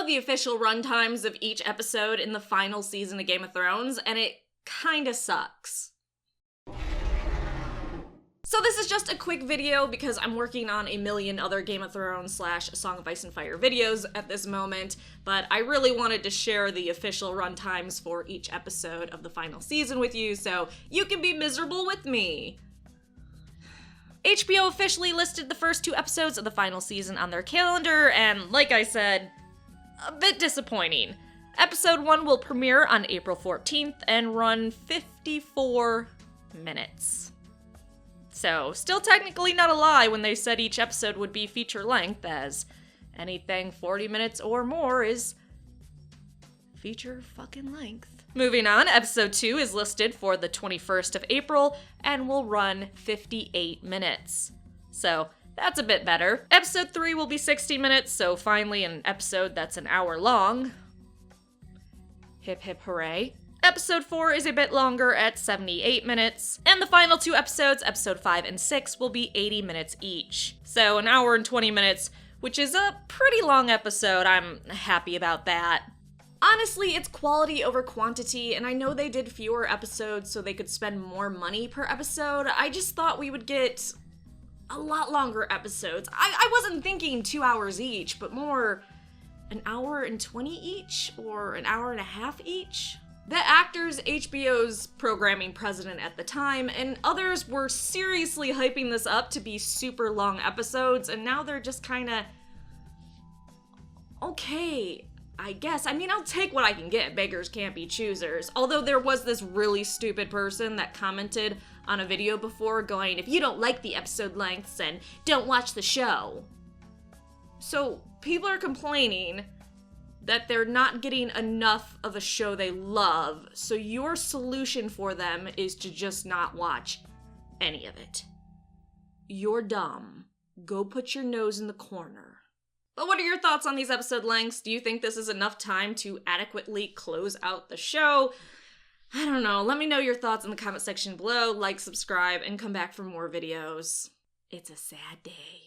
the official runtimes of each episode in the final season of Game of Thrones, and it kinda sucks. So this is just a quick video because I'm working on a million other Game of Thrones / Song of Ice and Fire videos at this moment, but I really wanted to share the official runtimes for each episode of the final season with you so you can be miserable with me. HBO officially listed the first 2 episodes of the final season on their calendar, and like I said, a bit disappointing. Episode 1 will premiere on April 14th and run 54 minutes. So, still technically not a lie when they said each episode would be feature length, as anything 40 minutes or more is feature fucking length. Moving on, episode 2 is listed for the 21st of April and will run 58 minutes. So, that's a bit better. Episode 3 will be 60 minutes, so finally an episode that's an hour long. Hip hip hooray. Episode 4 is a bit longer at 78 minutes, and the final 2 episodes, episode 5 and 6, will be 80 minutes each. So an hour and 20 minutes, which is a pretty long episode. I'm happy about that. Honestly, it's quality over quantity, and I know they did fewer episodes so they could spend more money per episode. I just thought we would get a lot longer episodes. I wasn't thinking 2 hours each, but more an hour and 20 each, or an hour and a half each. The actor's HBO's programming president at the time, and others were seriously hyping this up to be super long episodes, and now they're just kinda okay, I guess. I mean, I'll take what I can get. Beggars can't be choosers. Although there was this really stupid person that commented on a video before going, if you don't like the episode lengths, then don't watch the show. So people are complaining that they're not getting enough of a show they love, so your solution for them is to just not watch any of it. You're dumb. Go put your nose in the corner. But what are your thoughts on these episode lengths? Do you think this is enough time to adequately close out the show? I don't know. Let me know your thoughts in the comment section below. Like, subscribe, and come back for more videos. It's a sad day.